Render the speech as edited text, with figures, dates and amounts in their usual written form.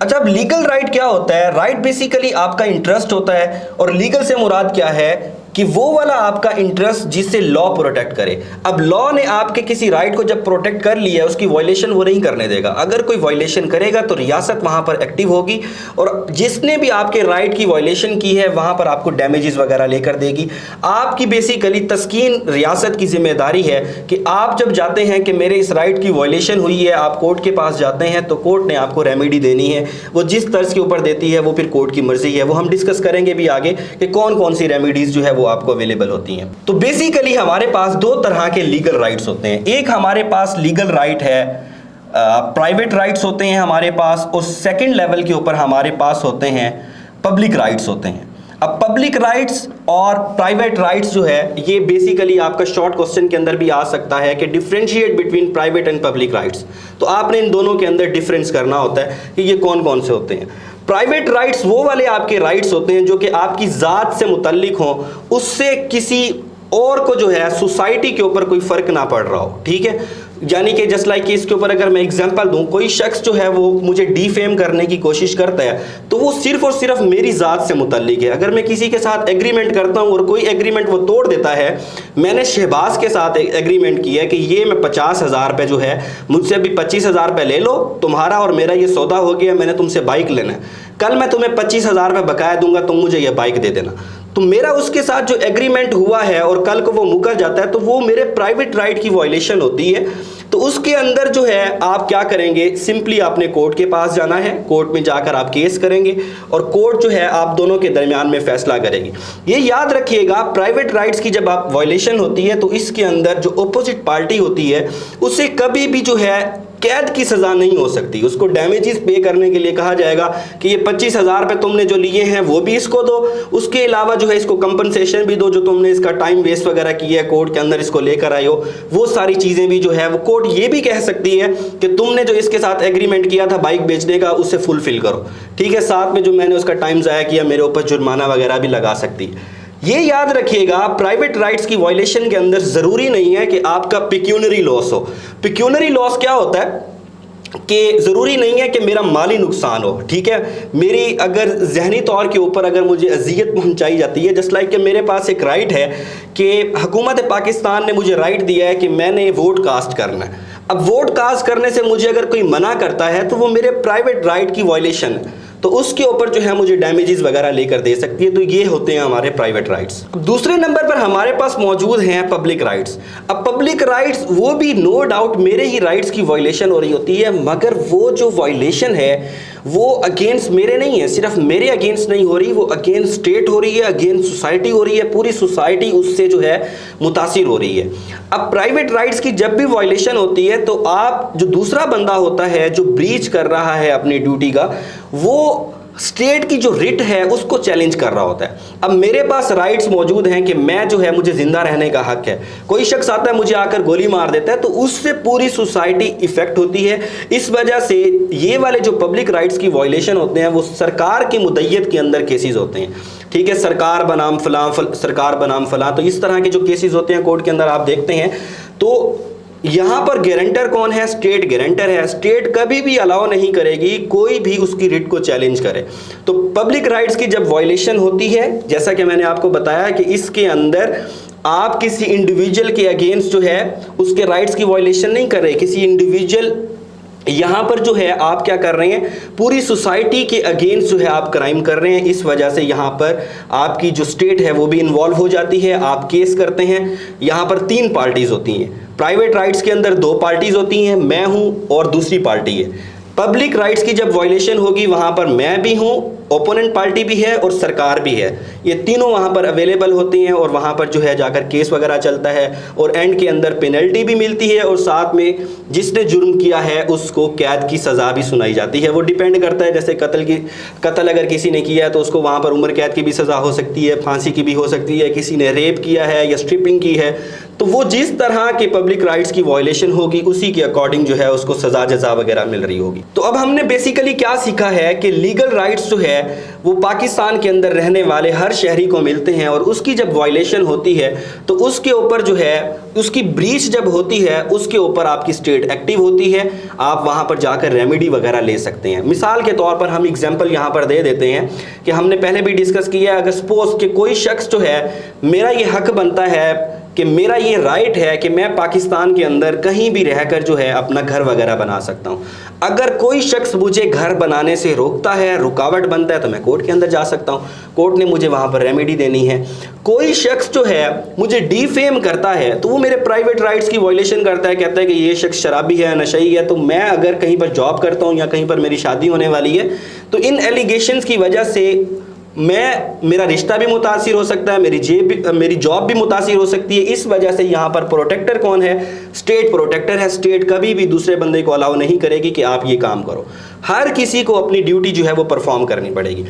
अच्छा, अब legal right क्या होता है? राइट बेसिकली आपका इंटरेस्ट होता है, और लीगल से मुराद क्या है कि वो वाला आपका इंटरेस्ट जिससे लॉ प्रोटेक्ट करे। अब लॉ ने आपके किसी राइट को जब प्रोटेक्ट कर लिया, उसकी वायलेशन वो नहीं करने देगा। अगर कोई वायलेशन करेगा तो रियासत वहां पर एक्टिव होगी, और जिसने भी आपके राइट की वायलेशन की है वहां पर आपको डैमेजेस वगैरह लेकर देगी। आपकी बेसिकली तस्कीन रियासत की जिम्मेदारी है कि आप जब जाते हैं कि मेरे इस राइट की वायलेशन हुई है, आप कोर्ट के पास जाते हैं तो कोर्ट ने आपको रेमेडी देनी है। वो जिस तर्ज के ऊपर देती है वो फिर कोर्ट की मर्जी है। वो हम डिस्कस करेंगे भी आगे कि कौन कौन सी रेमेडीज जो है वो आपको अवेलेबल होती हैं। तो बेसिकली हमारे पास दो तरह के लीगल राइट्स होते हैं। एक हमारे पास लीगल राइट है, प्राइवेट राइट्स होते हैं हमारे पास, और सेकंड लेवल के ऊपर हमारे पास होते हैं पब्लिक राइट्स होते हैं। अब पब्लिक राइट्स और प्राइवेट राइट्स जो है ये बेसिकली आपका शॉर्ट क्वेश्चन के अंदर भी आ सकता है कि differentiate between private and public rights. तो आपने इन दोनों के अंदर डिफरेंस करना होता है कि ये कौन कौन से होते हैं। प्राइवेट राइट्स वो वाले आपके राइट्स होते हैं जो कि आपकी ज़ात से मुतल्लिक हों, उससे किसी और को जो है सोसाइटी के ऊपर कोई फ़र्क ना पड़ रहा हो। ठीक है, यानी कि जस्ट लाइक कि इसके ऊपर अगर मैं एग्जांपल दूं, कोई शख्स जो है वो मुझे डिफेम करने की कोशिश करता है तो वो सिर्फ और सिर्फ मेरी ज़ात से मुतल्लिक है। अगर मैं किसी के साथ एग्रीमेंट करता हूं और कोई एग्रीमेंट वो तोड़ देता है, मैंने शहबाज के साथ एग्रीमेंट किया है कि ये मैं 50,000 रुपये जो है मुझसे अभी 25,000 रुपये ले लो, तुम्हारा और मेरा ये सौदा हो गया, मैंने तुमसे बाइक लेना है, कल मैं तुम्हें 25,000 रुपये बकाया दूंगा, तुम मुझे ये बाइक दे देना। तो मेरा उसके साथ जो एग्रीमेंट हुआ है और कल को वो मुकर जाता है तो वो मेरे प्राइवेट राइट की वायलेशन होती है। तो उसके अंदर जो है आप क्या करेंगे, सिंपली आपने कोर्ट के पास जाना है, कोर्ट में जाकर आप केस करेंगे और कोर्ट जो है आप दोनों के दरमियान में फैसला करेगी। ये याद रखिएगा, प्राइवेट राइट्स की जब आप वायलेशन होती है तो इसके अंदर जो अपोजिट पार्टी होती है उसे कभी भी जो है कैद की सज़ा नहीं हो सकती। उसको डैमेजेस पे करने के लिए कहा जाएगा कि ये 25,000 रुपये तुमने जो लिए हैं वो भी इसको दो, उसके अलावा जो है इसको कंपनसेशन भी दो, जो तुमने इसका टाइम वेस्ट वगैरह किया है कोर्ट के अंदर इसको लेकर आए हो, वो सारी चीज़ें भी जो है वो कोर्ट ये भी कह सकती है कि तुमने जो इसके साथ एग्रीमेंट किया था बाइक बेचने का उसे फुलफिल करो। ठीक है, साथ में जो मैंने उसका टाइम ज़ाया किया मेरे ऊपर जुर्माना वगैरह भी लगा सकती है। ये याद रखिएगा, प्राइवेट राइट्स की वायलेशन के अंदर ज़रूरी नहीं है कि आपका पिक्यूनरी लॉस हो। पिक्यूनरी लॉस क्या होता है कि ज़रूरी नहीं है कि मेरा माली नुकसान हो। ठीक है, मेरी अगर जहनी तौर के ऊपर अगर मुझे अजियत पहुंचाई जाती है, जस्ट लाइक कि मेरे पास एक राइट है कि हुकूमत पाकिस्तान ने मुझे राइट दिया है कि मैंने वोट कास्ट करना है। अब वोट कास्ट करने से मुझे अगर कोई मना करता है तो वो मेरे प्राइवेट राइट की वायलेशन है, तो उसके ऊपर जो है मुझे डैमेजेस वगैरह लेकर दे सकती है। तो ये होते हैं हमारे प्राइवेट राइट्स। दूसरे नंबर पर हमारे पास मौजूद हैं पब्लिक राइट्स। अब पब्लिक राइट्स वो भी नो डाउट मेरे ही राइट्स की वायलेशन हो रही होती है, मगर वो जो वायलेशन है वो अगेंस्ट मेरे नहीं है, सिर्फ मेरे अगेंस्ट नहीं हो रही, वो अगेंस्ट स्टेट हो रही है, अगेंस्ट सोसाइटी हो रही है, पूरी सोसाइटी उससे जो है मुतासिर हो रही है। अब प्राइवेट राइट्स की जब भी वायलेशन होती है तो आप जो दूसरा बंदा होता है जो ब्रीच कर रहा है अपनी ड्यूटी का, वो स्टेट की जो रिट है उसको चैलेंज कर रहा होता है। अब मेरे पास राइट्स मौजूद हैं कि मैं जो है मुझे जिंदा रहने का हक है, कोई शख्स आता है मुझे आकर गोली मार देता है तो उससे पूरी सोसाइटी इफेक्ट होती है। इस वजह से ये वाले जो पब्लिक राइट्स की वायलेशन होते हैं वो सरकार की मुद्दत के अंदर केसेस होते हैं। ठीक है, सरकार बनाम फलां, सरकार बनाम फलां, तो इस तरह के जो केसेस होते हैं कोर्ट के अंदर आप देखते हैं। तो यहाँ पर गारंटर कौन है? स्टेट गारंटर है। स्टेट कभी भी अलाउ नहीं करेगी कोई भी उसकी रिट को चैलेंज करे। तो पब्लिक राइट्स की जब वायलेशन होती है, जैसा कि मैंने आपको बताया कि इसके अंदर आप किसी इंडिविजुअल के अगेंस्ट जो है उसके राइट्स की वायलेशन नहीं कर रहे, किसी इंडिविजुअल यहाँ पर जो है आप क्या कर रहे हैं, पूरी सोसाइटी के अगेंस्ट जो है आप क्राइम कर रहे हैं। इस वजह से यहाँ पर आपकी जो स्टेट है वो भी इन्वॉल्व हो जाती है, आप केस करते हैं। यहाँ पर 3 पार्टीज होती हैं। प्राइवेट राइट्स के अंदर 2 पार्टीज होती हैं, मैं हूँ और दूसरी पार्टी है। पब्लिक राइट्स की जब वायलेशन होगी वहाँ पर मैं भी हूँ, ओपोनेंट पार्टी भी है और सरकार भी है, ये तीनों वहाँ पर अवेलेबल होती हैं और वहाँ पर जो है जाकर केस वगैरह चलता है और एंड के अंदर पेनल्टी भी मिलती है और साथ में जिसने जुर्म किया है उसको कैद की सज़ा भी सुनाई जाती है। वो डिपेंड करता है, जैसे कत्ल अगर किसी ने किया है तो उसको वहाँ पर उम्र कैद की भी सज़ा हो सकती है, फांसी की भी हो सकती है, किसी ने रेप किया है या स्ट्रिपिंग की है तो वो जिस तरह के पब्लिक राइट्स की वायलेशन होगी उसी के अकॉर्डिंग जो है उसको सज़ा जज़ा वगैरह मिल रही होगी। तो अब हमने बेसिकली क्या सीखा है कि लीगल राइट्स जो है है वो पाकिस्तान के अंदर रहने वाले हर शहरी को मिलते हैं, और उसकी जब वायलेशन होती है तो उसके ऊपर जो है उसकी ब्रीच जब होती है उसके ऊपर आपकी स्टेट एक्टिव होती है, आप वहाँ पर जाकर रेमेडी वगैरह ले सकते हैं। मिसाल के तौर पर हम एग्जांपल यहाँ पर दे देते हैं कि हमने पहले भी डिस्कस किया, अगर सपोज कि कोई शख्स जो है, मेरा ये हक बनता है कि मेरा ये राइट है कि मैं पाकिस्तान के अंदर कहीं भी रहकर जो है अपना घर वगैरह बना सकता हूँ। अगर कोई शख्स मुझे घर बनाने से रोकता है, रुकावट बनता है, तो मैं कोर्ट के अंदर जा सकता हूँ, कोर्ट ने मुझे वहाँ पर रेमेडी देनी है। कोई शख्स जो है मुझे डिफेम करता है तो वो मेरे प्राइवेट राइट्स की वायलेशन करता है, कहता है कि ये शख्स शराबी है, नशई है, तो मैं अगर कहीं पर जॉब करता हूँ या कहीं पर मेरी शादी होने वाली है तो इन एलिगेशंस की वजह से मेरा रिश्ता भी मुतासिर हो सकता है, मेरी जॉब भी मुतासिर हो सकती है। इस वजह से यहाँ पर प्रोटेक्टर कौन है? स्टेट प्रोटेक्टर है। स्टेट कभी भी दूसरे बंदे को अलाउ नहीं करेगी कि आप ये काम करो। हर किसी को अपनी ड्यूटी जो है वो परफॉर्म करनी पड़ेगी।